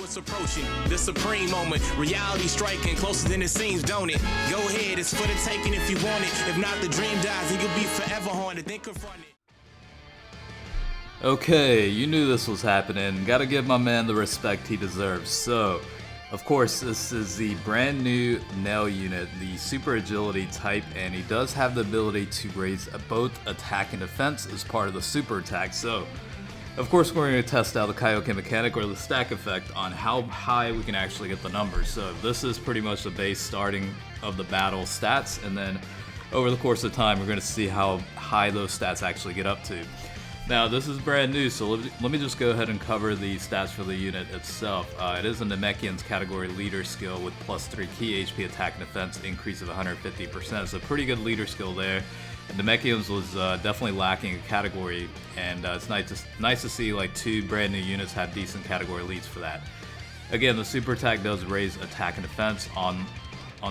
it's approaching the supreme moment. Reality striking closer than it seems, don't it? Go ahead, it's for the taking if you want it. If not, the dream dies and you'll be forever haunted. Then confront it. Okay, you knew this was happening. Gotta give my man the respect he deserves. So, of course, this is the brand new Nail unit, the Super Agility type, and he does have the ability to raise both attack and defense as part of the super attack. So, of course, we're going to test out the Kaioken mechanic or the stack effect on how high we can actually get the numbers. So this is pretty much the base starting of the battle stats, and then over the course of time, we're going to see how high those stats actually get up to. Now, this is brand new, so let me just go ahead and cover the stats for the unit itself. It is a Namekians category leader skill with +3 key HP attack and defense increase of 150%. So pretty good leader skill there. Namekians was definitely lacking a category, and it's nice to see like 2 brand new units have decent category leads for that. Again, the super attack does raise attack and defense on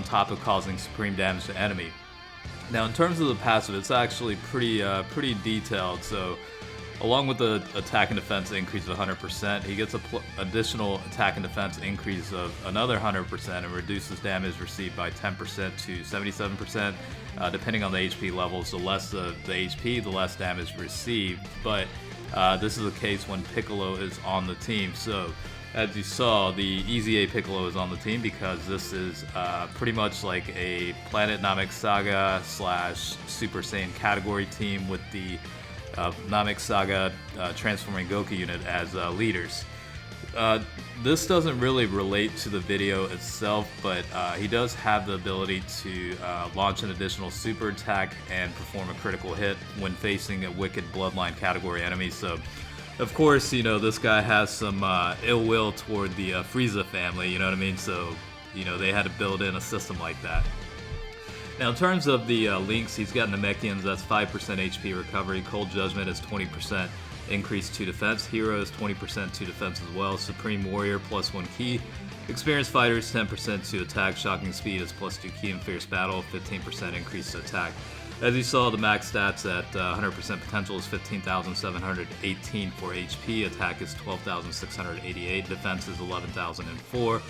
top of causing supreme damage to enemy. Now, in terms of the passive, it's actually pretty detailed. So, along with the attack and defense increase of 100%, he gets an additional attack and defense increase of another 100% and reduces damage received by 10% to 77%, depending on the HP levels. The less the HP, the less damage received. But this is the case when Piccolo is on the team. So, as you saw, the Easy A Piccolo is on the team because this is pretty much like a Planet Namek Saga / Super Saiyan category team with the Namek Saga transforming Goku unit as leaders. This doesn't really relate to the video itself, but he does have the ability to launch an additional super attack and perform a critical hit when facing a wicked Bloodline category enemy. So, of course, you know, this guy has some ill will toward the Frieza family, you know what I mean? So, you know, they had to build in a system like that. Now, in terms of the links, he's got Namekians, that's 5% HP recovery. Cold Judgment is 20% increase to defense. Hero is 20% to defense as well. Supreme Warrior +1 key. Experienced Fighters 10% to attack. Shocking Speed is +2 key. And Fierce Battle 15% increase to attack. As you saw, the max stats at 100% potential is 15,718 for HP. Attack is 12,688. Defense is 11,004.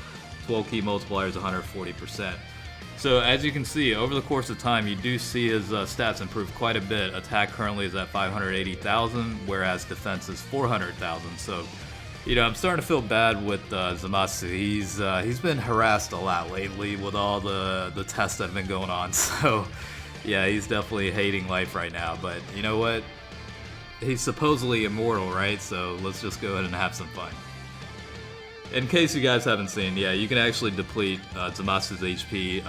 12 key multiplier is 140%. So as you can see, over the course of time, you do see his stats improve quite a bit. Attack currently is at 580,000, whereas defense is 400,000. So, you know, I'm starting to feel bad with Zamasu. He's been harassed a lot lately with all the tests that have been going on. So, yeah, he's definitely hating life right now. But you know what? He's supposedly immortal, right? So let's just go ahead and have some fun. In case you guys haven't seen, yeah, you can actually deplete Zamasu's HP.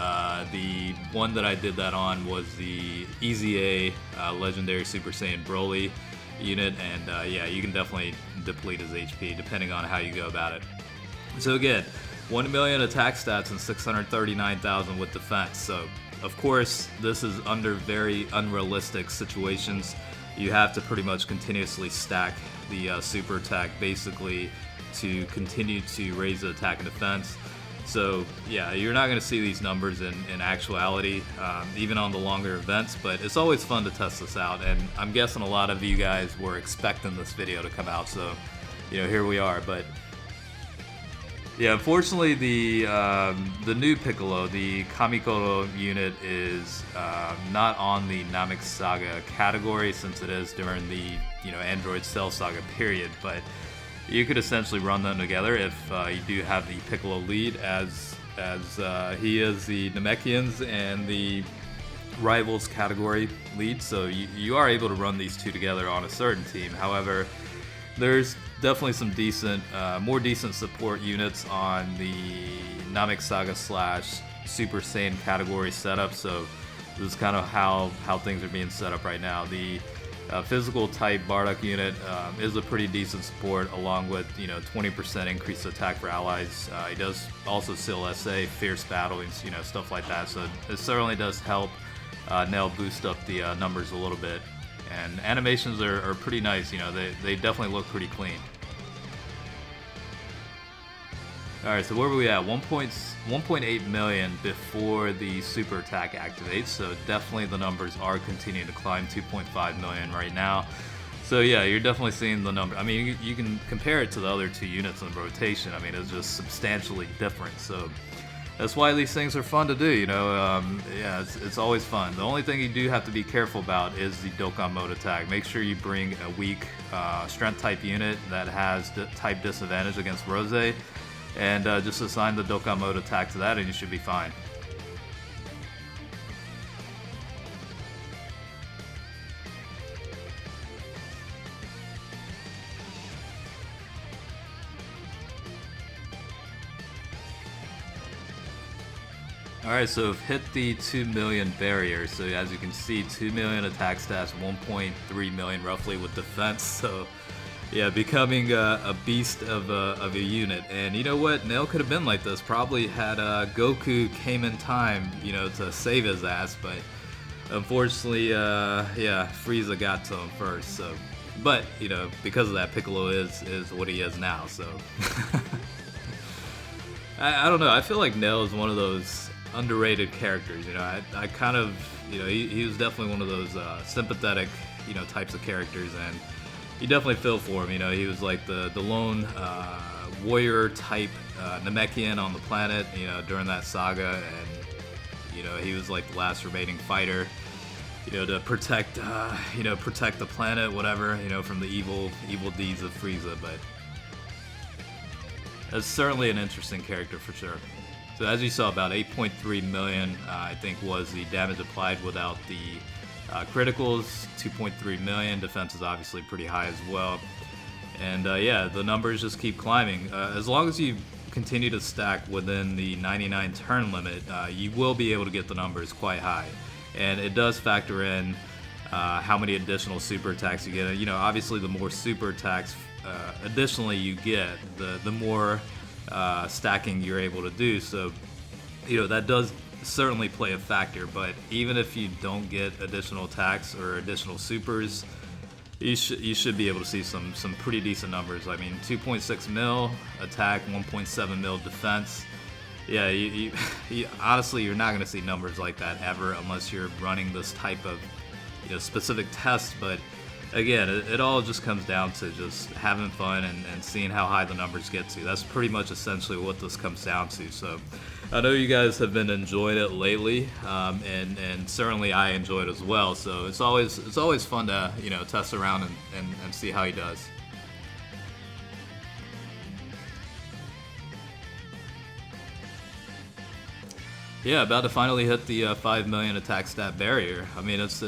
The one that I did that on was the Easy A Legendary Super Saiyan Broly unit, and yeah, you can definitely deplete his HP depending on how you go about it. So again, 1 million attack stats and 639,000 with defense. So of course, this is under very unrealistic situations. You have to pretty much continuously stack the super attack, basically, to continue to raise the attack and defense. So yeah, you're not going to see these numbers in actuality, even on the longer events, but it's always fun to test this out, and I'm guessing a lot of you guys were expecting this video to come out, so you know, here we are. But yeah, unfortunately, the new Piccolo, the Kamikoro unit, is not on the Namek Saga category, since it is during the, you know, Android Cell Saga period. But you could essentially run them together if you do have the Piccolo lead, as he is the Namekians and the Rivals category lead. So you are able to run these two together on a certain team. However, there's definitely some decent, more decent support units on the Namek Saga / Super Saiyan category setup. So this is kind of how things are being set up right now. The physical type Bardock unit is a pretty decent support, along with, you know, 20% increased attack for allies. He does also seal SA, Fierce Battle, you know, stuff like that. So it certainly does help Nail boost up the numbers a little bit. And animations are pretty nice, you know, they definitely look pretty clean. Alright, so where were we at? 1.8 million before the super attack activates, so definitely the numbers are continuing to climb. 2.5 million right now. So yeah, you're definitely seeing the number. I mean, you can compare it to the other 2 units in the rotation. I mean, it's just substantially different. So that's why these things are fun to do, you know. Yeah, it's always fun. The only thing you do have to be careful about is the Dokkan mode attack. Make sure you bring a weak strength type unit that has type disadvantage against Rose, and just assign the Dokkan mode attack to that, and you should be fine. Alright, so I've hit the 2 million barrier, so as you can see, 2 million attack stats, 1.3 million roughly with defense, so yeah, becoming a beast of a unit. And you know what, Nail could have been like this, probably had Goku came in time, you know, to save his ass, but unfortunately, yeah, Frieza got to him first, so. But, you know, because of that, Piccolo is what he is now, so. I don't know, I feel like Nail is one of those underrated characters, you know. I kind of, you know, he was definitely one of those sympathetic, you know, types of characters, and you definitely feel for him, you know. He was like the lone warrior type Namekian on the planet, you know, during that saga, and, you know, he was like the last remaining fighter, you know, to protect, you know, protect the planet, whatever, you know, from the evil deeds of Frieza, but that's certainly an interesting character for sure. So as you saw, about 8.3 million, I think, was the damage applied without the criticals. 2.3 million. Defense is obviously pretty high as well. And yeah, the numbers just keep climbing. As long as you continue to stack within the 99 turn limit, you will be able to get the numbers quite high. And it does factor in how many additional super attacks you get. You know, obviously the more super attacks additionally you get, the more stacking you're able to do, so you know that does certainly play a factor. But even if you don't get additional attacks or additional supers, you should be able to see some pretty decent numbers. I mean, 2.6 mil attack, 1.7 mil defense. Yeah, you honestly, you're not going to see numbers like that ever unless you're running this type of, you know, specific test. But again, it all just comes down to just having fun and seeing how high the numbers get to. That's pretty much essentially what this comes down to. So I know you guys have been enjoying it lately, and certainly I enjoy it as well. So it's always fun to, you know, test around and see how he does. Yeah, about to finally hit the 5 million attack stat barrier. I mean, it's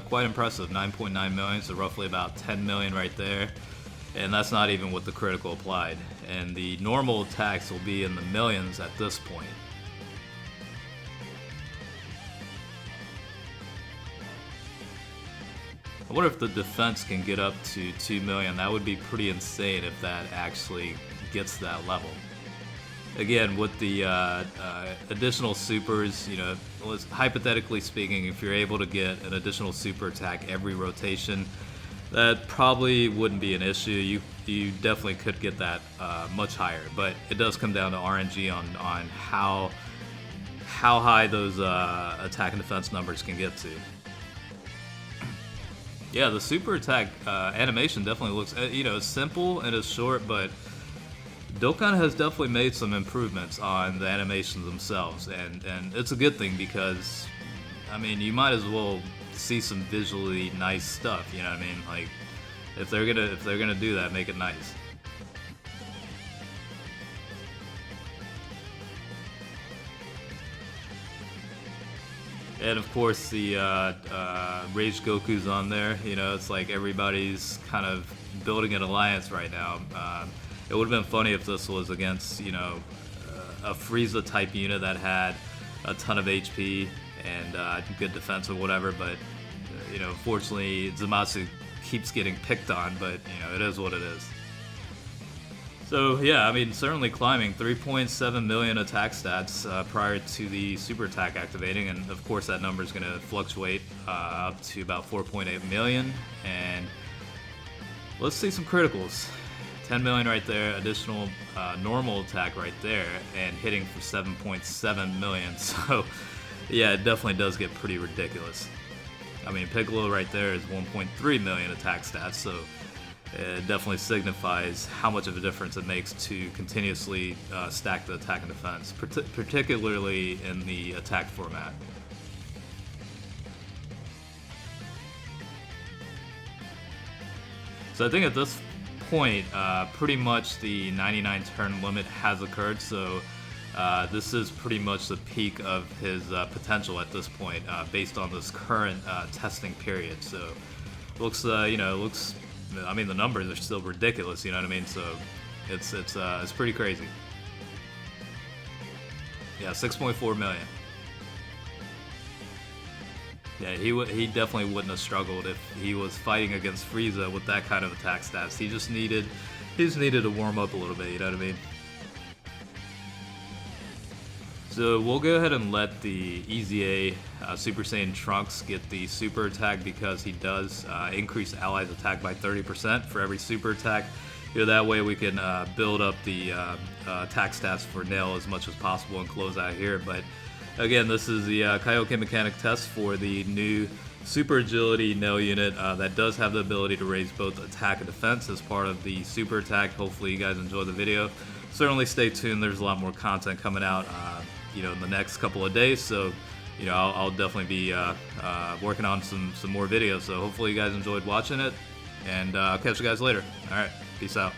quite impressive. 9.9 million, so roughly about 10 million right there. And that's not even with the critical applied. And the normal attacks will be in the millions at this point. I wonder if the defense can get up to 2 million. That would be pretty insane if that actually gets to that level. Again, with the additional supers, you know, hypothetically speaking, if you're able to get an additional super attack every rotation, that probably wouldn't be an issue. You definitely could get that much higher, but it does come down to RNG on how high those attack and defense numbers can get to. Yeah, the super attack animation definitely looks, you know, simple and it's short, but Dokkan has definitely made some improvements on the animations themselves, and it's a good thing because, I mean, you might as well see some visually nice stuff, you know what I mean? Like, if they're gonna do that, make it nice. And of course the Rage Goku's on there, you know, it's like everybody's kind of building an alliance right now. It would have been funny if this was against, you know, a Frieza type unit that had a ton of HP and good defense or whatever, but, you know, unfortunately Zamasu keeps getting picked on, but, you know, it is what it is. So, yeah, I mean, certainly climbing 3.7 million attack stats prior to the super attack activating, and of course that number is going to fluctuate up to about 4.8 million, and let's see some criticals. 10 million right there, additional normal attack right there, and hitting for 7.7 million. So, yeah, it definitely does get pretty ridiculous. I mean, Piccolo right there is 1.3 million attack stats, so it definitely signifies how much of a difference it makes to continuously stack the attack and defense, particularly in the attack format. So I think at this point, pretty much the 99 turn limit has occurred, so this is pretty much the peak of his potential at this point, based on this current testing period. So looks, I mean, the numbers are still ridiculous, you know what I mean? So it's pretty crazy. Yeah, 6.4 million. Yeah, he definitely wouldn't have struggled if he was fighting against Frieza with that kind of attack stats. He just needed to warm up a little bit, you know what I mean? So we'll go ahead and let the EZA Super Saiyan Trunks get the super attack, because he does increase allies' attack by 30% for every super attack. You know, that way we can build up the attack stats for Nail as much as possible and close out here. But again, this is the Kaioken mechanic test for the new Super Agility Nail unit that does have the ability to raise both attack and defense as part of the super attack. Hopefully you guys enjoy the video. Certainly stay tuned. There's a lot more content coming out in the next couple of days, so I'll definitely be working on some more videos. So hopefully you guys enjoyed watching it, and I'll catch you guys later. All right, peace out.